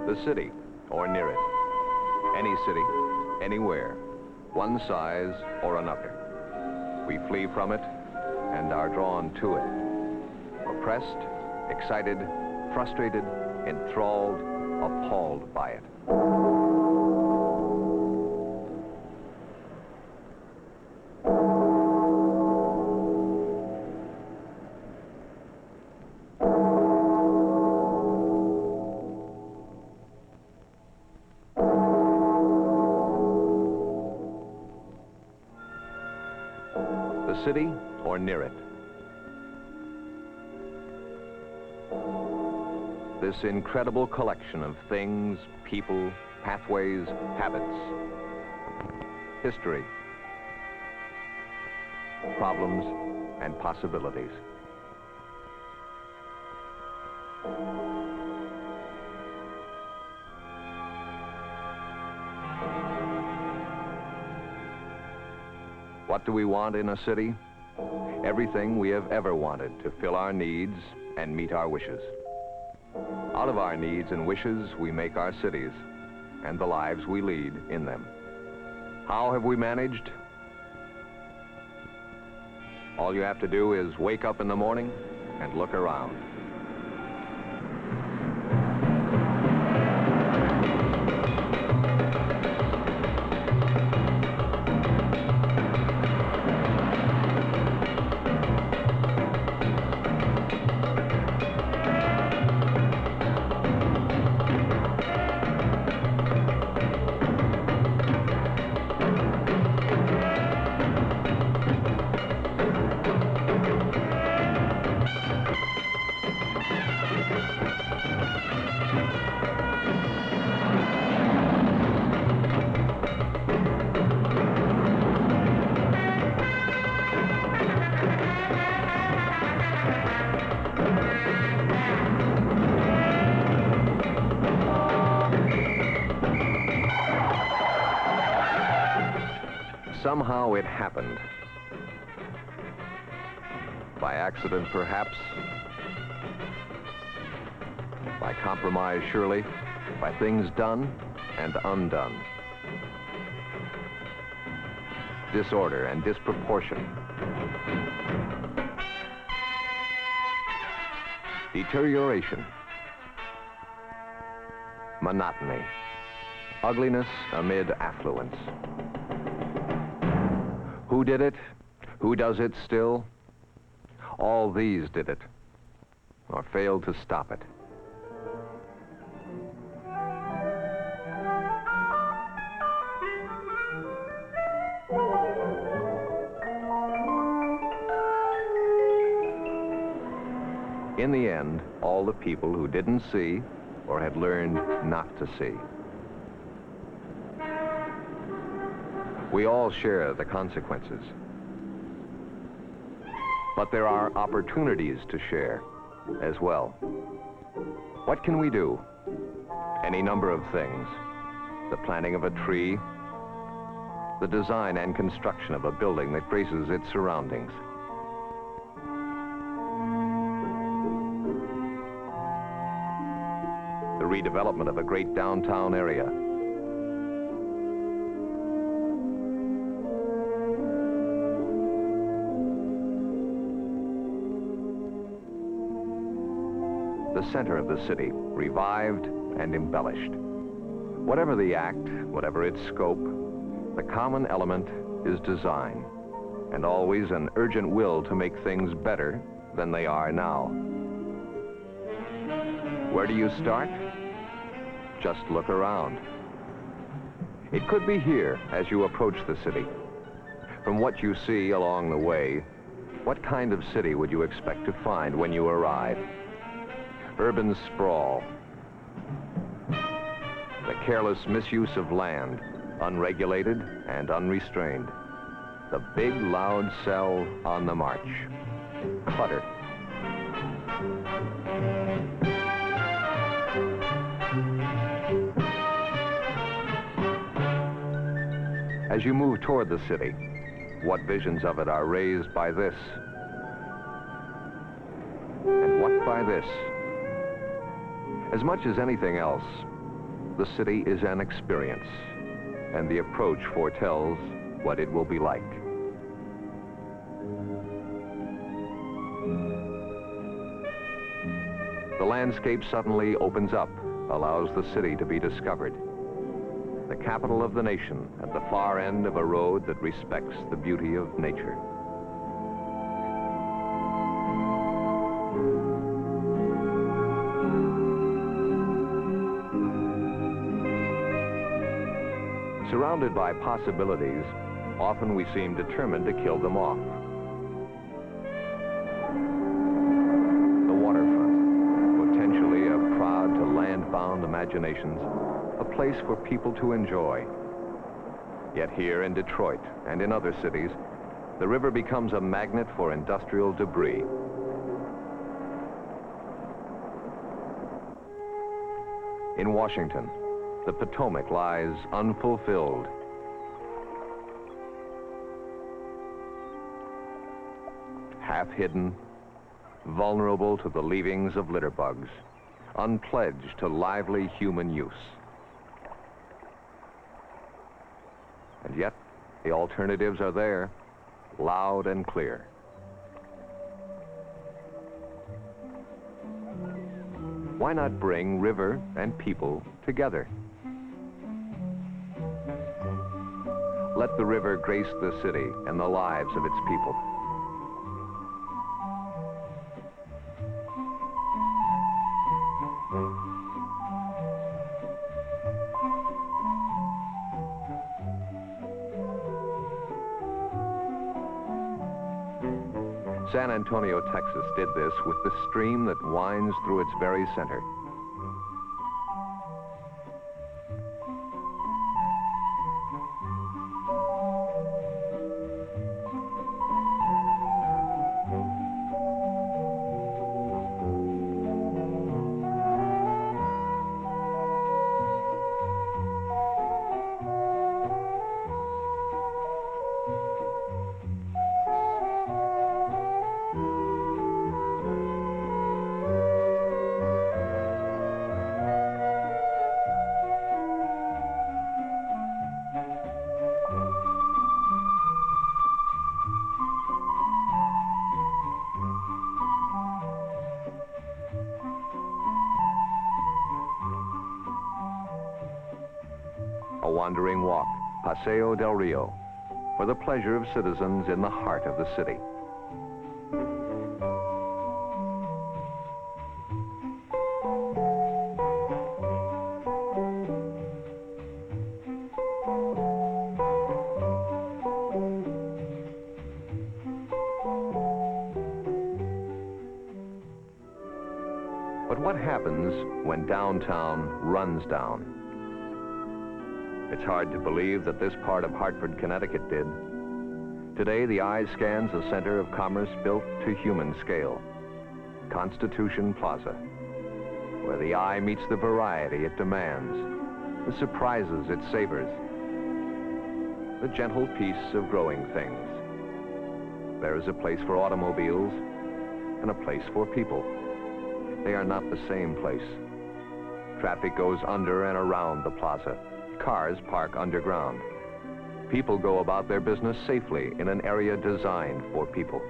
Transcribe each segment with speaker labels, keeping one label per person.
Speaker 1: The city, or near it. Any city, anywhere, one size or another. We flee from it and are drawn to it. Oppressed, excited, frustrated, enthralled, appalled by it. The city, or near it. This incredible collection of things, people, pathways, habits, history, problems, and possibilities. What do we want in a city? Everything we have ever wanted to fill our needs and meet our wishes. Out of our needs and wishes, we make our cities and the lives we lead in them. How have we managed? All you have to do is wake up in the morning and look around. Somehow it happened. By accident, perhaps. By compromise, surely. By things done and undone. Disorder and disproportion. Deterioration. Monotony. Ugliness amid affluence. Who did it? Who does it still? All these did it, or failed to stop it. In the end, all the people who didn't see or had learned not to see. We all share the consequences. But there are opportunities to share as well. What can we do? Any number of things. The planting of a tree, the design and construction of a building that graces its surroundings. The redevelopment of a great downtown area. The center of the city, revived and embellished. Whatever the act, whatever its scope, the common element is design, and always an urgent will to make things better than they are now. Where do you start? Just look around. It could be here as you approach the city. From what you see along the way, what kind of city would you expect to find when you arrive? Urban sprawl, the careless misuse of land, unregulated and unrestrained, the big loud cell on the march, clutter. As you move toward the city, what visions of it are raised by this? And what by this? As much as anything else, the city is an experience, and the approach foretells what it will be like. The landscape suddenly opens up, allows the city to be discovered. The capital of the nation at the far end of a road that respects the beauty of nature. Surrounded by possibilities, often we seem determined to kill them off. The waterfront, potentially a prod to land-bound imaginations, a place for people to enjoy. Yet here in Detroit and in other cities, the river becomes a magnet for industrial debris. In Washington, the Potomac lies unfulfilled. Half-hidden, vulnerable to the leavings of litter bugs, unpledged to lively human use. And yet, the alternatives are there, loud and clear. Why not bring river and people together? Let the river grace the city and the lives of its people. San Antonio, Texas did this with the stream that winds through its very center. A wandering walk, Paseo del Rio, for the pleasure of citizens in the heart of the city. But what happens when downtown runs down? It's hard to believe that this part of Hartford, Connecticut did. Today, the eye scans a center of commerce built to human scale, Constitution Plaza, where the eye meets the variety it demands, the surprises it savors, the gentle peace of growing things. There is a place for automobiles and a place for people. They are not the same place. Traffic goes under and around the plaza. Cars park underground. People go about their business safely in an area designed for people.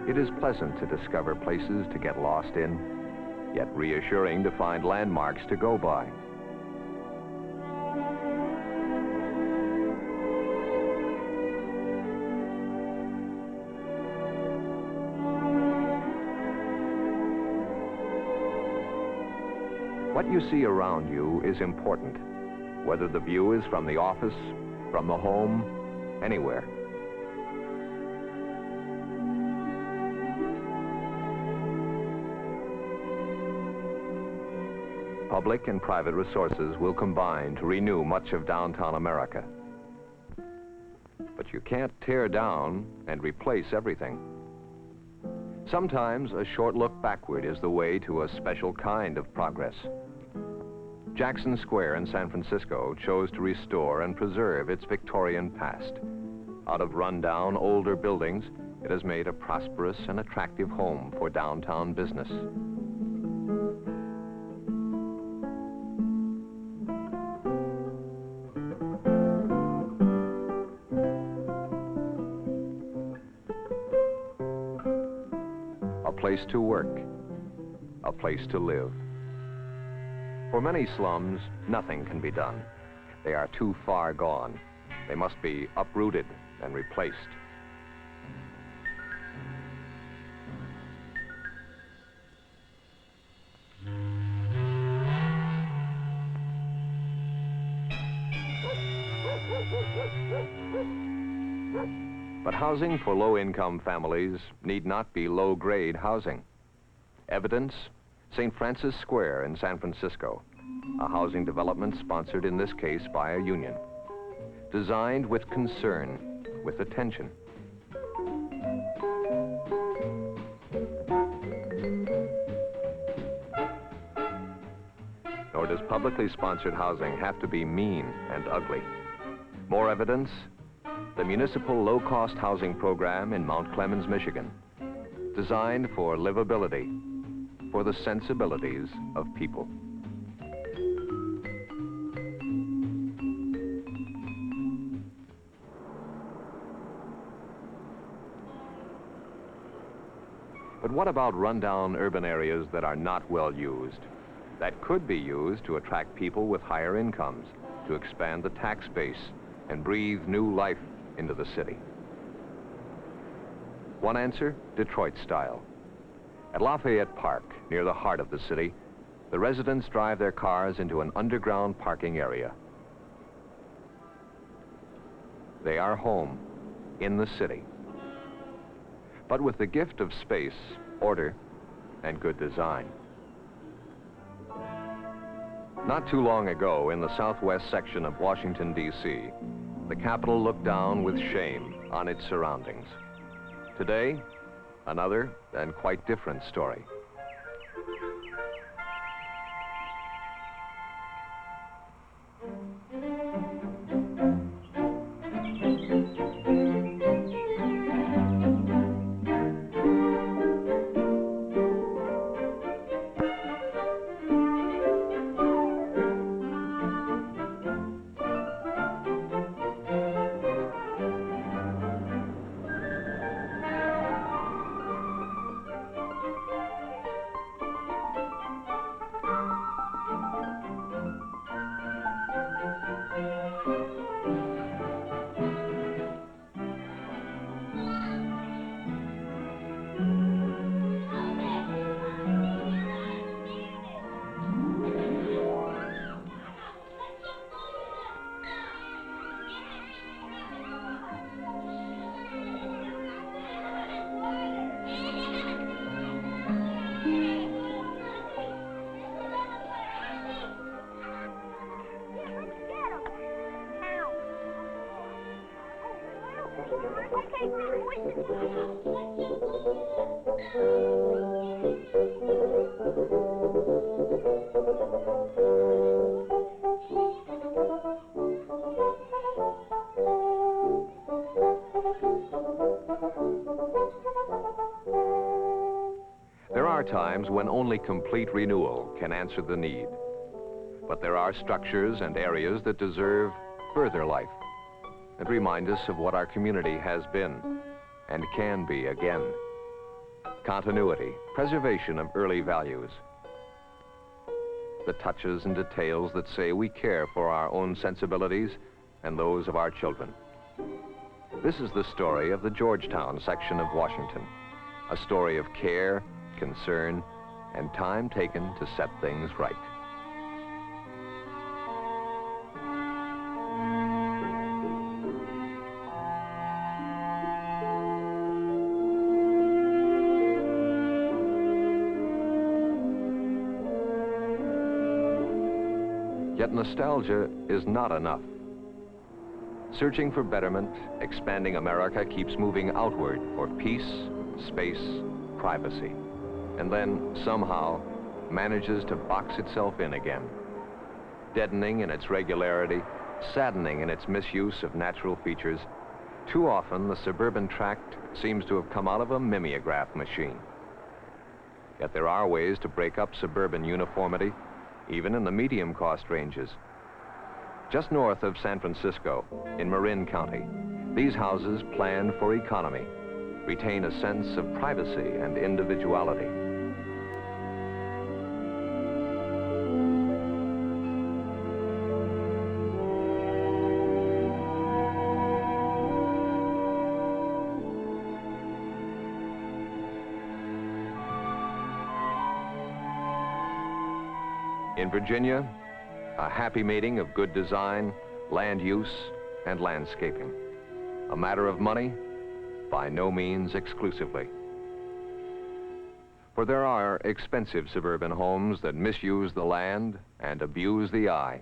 Speaker 1: It is pleasant to discover places to get lost in, yet reassuring to find landmarks to go by. What you see around you is important, whether the view is from the office, from the home, anywhere. Public and private resources will combine to renew much of downtown America. But you can't tear down and replace everything. Sometimes a short look backward is the way to a special kind of progress. Jackson Square in San Francisco chose to restore and preserve its Victorian past. Out of rundown, older buildings, it has made a prosperous and attractive home for downtown business. place to work, a place to live. For many slums, nothing can be done. They are too far gone. They must be uprooted and replaced. But housing for low-income families need not be low-grade housing. Evidence, St. Francis Square in San Francisco, a housing development sponsored in this case by a union. Designed with concern, with attention. Nor does publicly sponsored housing have to be mean and ugly. More evidence, the municipal low-cost housing program in Mount Clemens, Michigan, designed for livability, for the sensibilities of people. But what about rundown urban areas that are not well used, that could be used to attract people with higher incomes, to expand the tax base and breathe new life into the city? One answer, Detroit style. At Lafayette Park, near the heart of the city, the residents drive their cars into an underground parking area. They are home, in the city, but with the gift of space, order, and good design. Not too long ago, in the southwest section of Washington, D.C., the capital looked down with shame on its surroundings. Today, another and quite different story. There are times when only complete renewal can answer the need. But there are structures and areas that deserve further life and remind us of what our community has been and can be again. Continuity, preservation of early values. The touches and details that say we care for our own sensibilities and those of our children. This is the story of the Georgetown section of Washington, a story of care, concern, and time taken to set things right. Yet nostalgia is not enough. Searching for betterment, expanding America keeps moving outward for peace, space, privacy, and then somehow manages to box itself in again. Deadening in its regularity, saddening in its misuse of natural features, too often the suburban tract seems to have come out of a mimeograph machine. Yet there are ways to break up suburban uniformity, even in the medium cost ranges. Just north of San Francisco, in Marin County, these houses planned for economy, retain a sense of privacy and individuality. In Virginia, a happy mating of good design, land use, and landscaping. A matter of money? By no means exclusively. For there are expensive suburban homes that misuse the land and abuse the eye.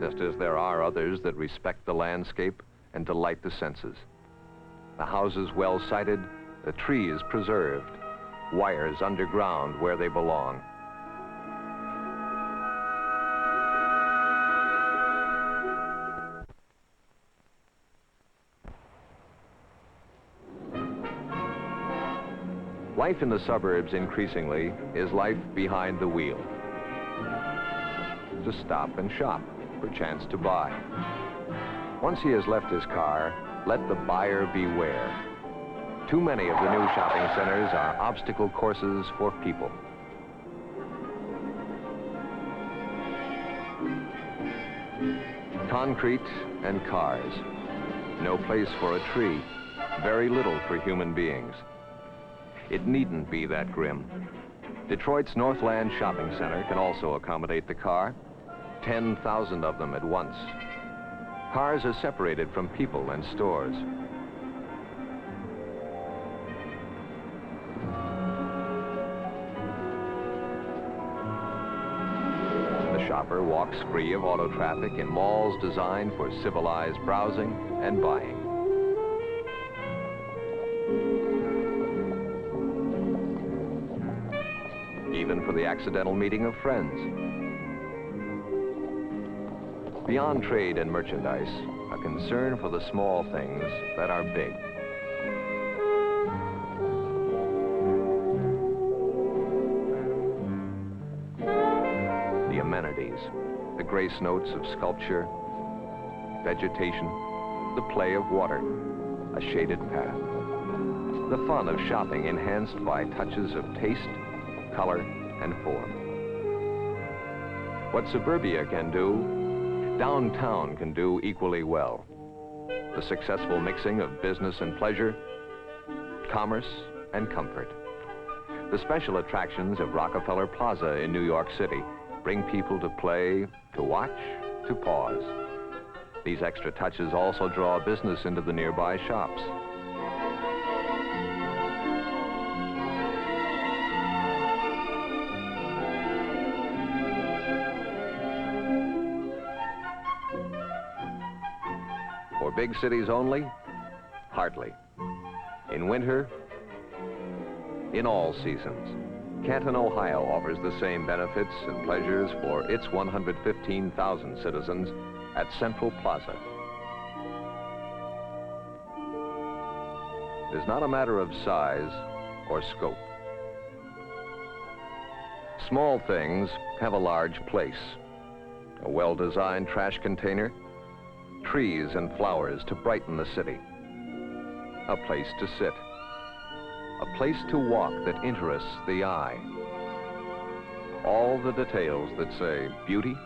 Speaker 1: Just as there are others that respect the landscape and delight the senses. The houses well sited, the trees preserved, wires underground where they belong. Life in the suburbs increasingly is life behind the wheel. To stop and shop, perchance to buy. Once he has left his car, let the buyer beware. Too many of the new shopping centers are obstacle courses for people. Concrete and cars. No place for a tree. Very little for human beings. It needn't be that grim. Detroit's Northland Shopping Center can also accommodate the car. 10,000 of them at once. Cars are separated from people and stores. The shopper walks free of auto traffic in malls designed for civilized browsing and buying. Even for the accidental meeting of friends. Beyond trade and merchandise, a concern for the small things that are big. The amenities, the grace notes of sculpture, vegetation, the play of water, a shaded path. The fun of shopping enhanced by touches of taste, color, and form. What suburbia can do, downtown can do equally well. The successful mixing of business and pleasure, commerce and comfort. The special attractions of Rockefeller Plaza in New York City bring people to play, to watch, to pause. These extra touches also draw business into the nearby shops. For big cities only? Hardly. In winter? In all seasons. Canton, Ohio offers the same benefits and pleasures for its 115,000 citizens at Central Plaza. It is not a matter of size or scope. Small things have a large place. A well-designed trash container, trees and flowers to brighten the city, a place to sit, a place to walk that interests the eye. All the details that say beauty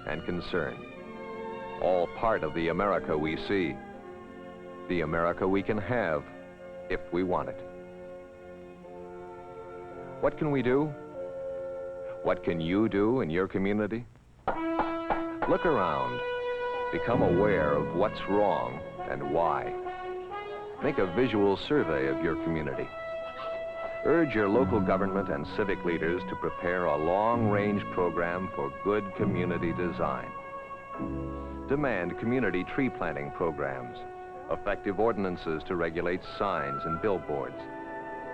Speaker 1: and concern, all part of the America we see, the America we can have if we want it. What can we do? What can you do in your community? Look around. Become aware of what's wrong and why. Make a visual survey of your community. Urge your local government and civic leaders to prepare a long-range program for good community design. Demand community tree planting programs, effective ordinances to regulate signs and billboards,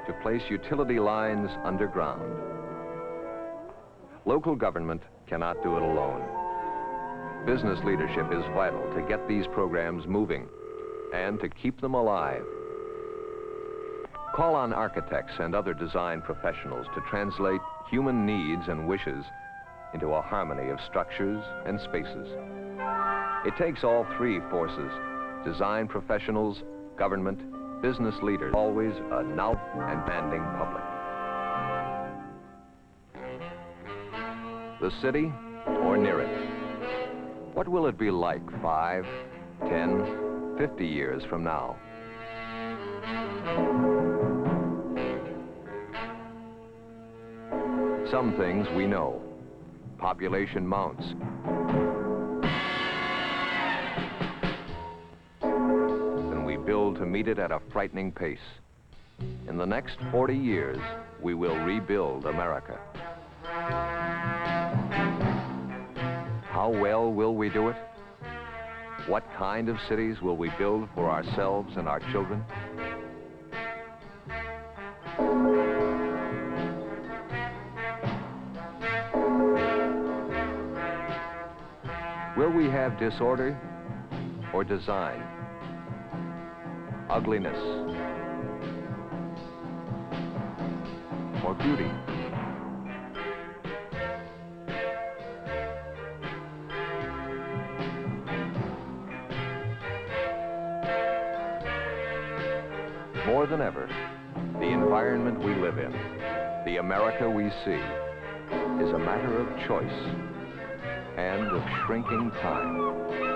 Speaker 1: to place utility lines underground. Local government cannot do it alone. Business leadership is vital to get these programs moving and to keep them alive. Call on architects and other design professionals to translate human needs and wishes into a harmony of structures and spaces. It takes all three forces: design professionals, government, business leaders, always a now and demanding public. The city or near it? What will it be like 5, 10, 50 years from now? Some things we know. Population mounts. And we build to meet it at a frightening pace. In the next 40 years, we will rebuild America. How well will we do it? What kind of cities will we build for ourselves and our children? Will we have disorder or design? Ugliness or beauty? More than ever, the environment we live in, the America we see, is a matter of choice and of shrinking time.